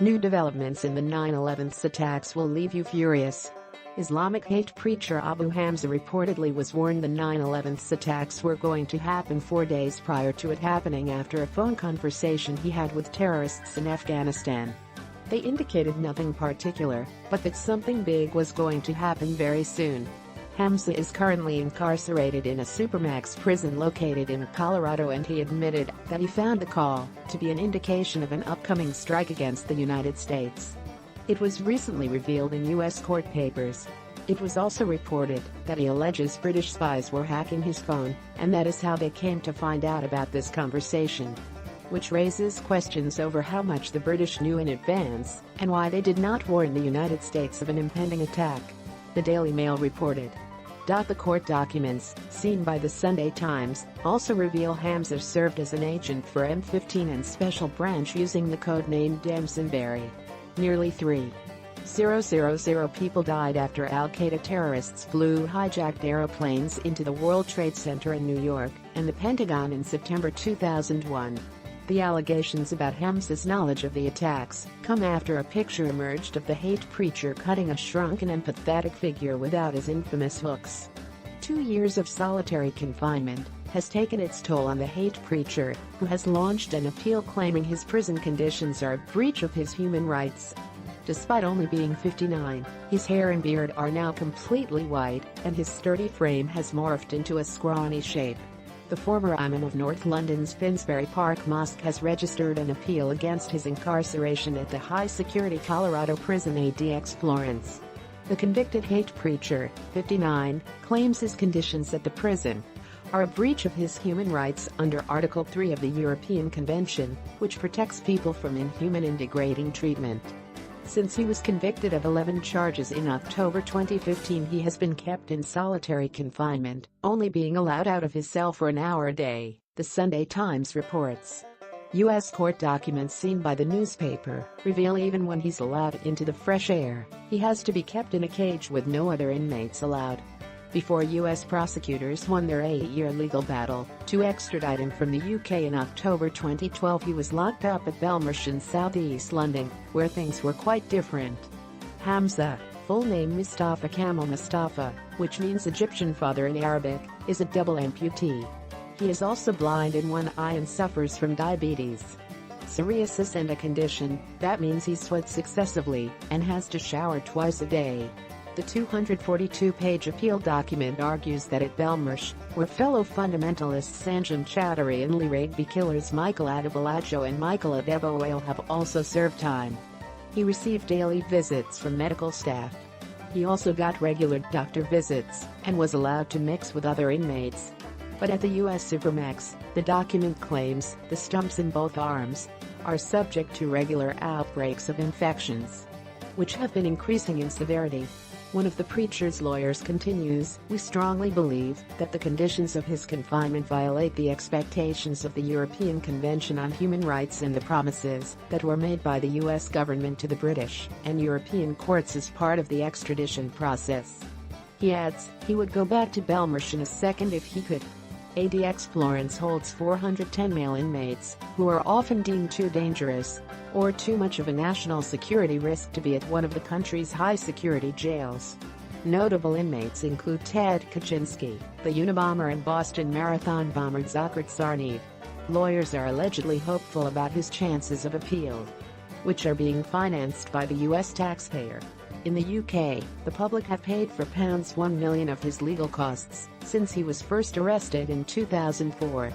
New developments in the 9/11 attacks will leave you furious. Islamic hate preacher Abu Hamza reportedly was warned the 9/11 attacks were going to happen 4 days prior to it happening after a phone conversation he had with terrorists in Afghanistan. They indicated nothing particular, but that something big was going to happen very soon. Hamza is currently incarcerated in a Supermax prison located in Colorado, and he admitted that he found the call to be an indication of an upcoming strike against the United States. It was recently revealed in U.S. court papers. It was also reported that he alleges British spies were hacking his phone, and that is how they came to find out about this conversation, which raises questions over how much the British knew in advance and why they did not warn the United States of an impending attack. The Daily Mail reported. The court documents, seen by the Sunday Times, also reveal Hamza served as an agent for M15 and Special Branch using the code name Damsonberry. Nearly 3,000 people died after al-Qaeda terrorists flew hijacked aeroplanes into the World Trade Center in New York and the Pentagon in September 2001. The allegations about Hamza's knowledge of the attacks come after a picture emerged of the hate preacher cutting a shrunken and pathetic figure without his infamous hooks. 2 years of solitary confinement has taken its toll on the hate preacher, who has launched an appeal claiming his prison conditions are a breach of his human rights. Despite only being 59, his hair and beard are now completely white, and his sturdy frame has morphed into a scrawny shape. The former imam of North London's Finsbury Park Mosque has registered an appeal against his incarceration at the high-security Colorado prison ADX Florence. The convicted hate preacher, 59, claims his conditions at the prison are a breach of his human rights under Article 3 of the European Convention, which protects people from inhuman and degrading treatment. Since he was convicted of 11 charges in October 2015, he has been kept in solitary confinement, only being allowed out of his cell for an hour a day, the Sunday Times reports. U.S. court documents seen by the newspaper reveal even when he's allowed into the fresh air, he has to be kept in a cage with no other inmates allowed. Before U.S. prosecutors won their 8-year legal battle to extradite him from the UK in October 2012, he was locked up at Belmarsh in southeast London, where things were quite different. Hamza, full name Mustafa Kamal Mustafa, which means Egyptian father in Arabic, is a double amputee. He is also blind in one eye and suffers from diabetes, psoriasis, and a condition that means he sweats excessively and has to shower twice a day. The 242-page appeal document argues that at Belmarsh, where fellow fundamentalists Sanjam Chowdhury and Lee Rigby killers Michael Adebolajo and Michael Adeboye have also served time. He received daily visits from medical staff. He also got regular doctor visits and was allowed to mix with other inmates. But at the U.S. Supermax, the document claims the stumps in both arms are subject to regular outbreaks of infections, which have been increasing in severity. One of the preacher's lawyers continues, "We strongly believe that the conditions of his confinement violate the expectations of the European Convention on Human Rights and the promises that were made by the U.S. government to the British and European courts as part of the extradition process." He adds, he would go back to Belmarsh in a second if he could. ADX Florence holds 410 male inmates, who are often deemed too dangerous or too much of a national security risk to be at one of the country's high-security jails. Notable inmates include Ted Kaczynski, the Unabomber and Boston Marathon bomber Dzhokhar Tsarnaev. Lawyers are allegedly hopeful about his chances of appeal, which are being financed by the U.S. taxpayer. In the UK, the public have paid for £1 million of his legal costs since he was first arrested in 2004.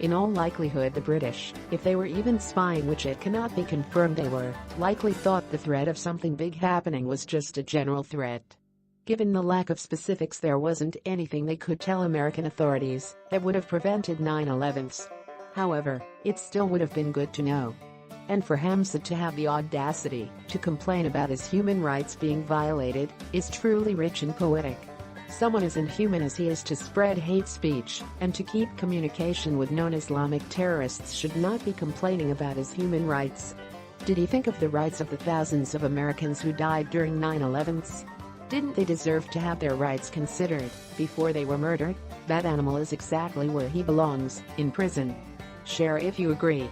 In all likelihood, the British, if they were even spying, which it cannot be confirmed they were, likely thought the threat of something big happening was just a general threat. Given the lack of specifics, there wasn't anything they could tell American authorities that would have prevented 9/11s. However, it still would have been good to know. And for Hamza to have the audacity to complain about his human rights being violated is truly rich and poetic. Someone as inhuman as he is to spread hate speech and to keep communication with known Islamic terrorists should not be complaining about his human rights. Did he think of the rights of the thousands of Americans who died during 9/11s? Didn't they deserve to have their rights considered before they were murdered? That animal is exactly where he belongs, in prison. Share if you agree.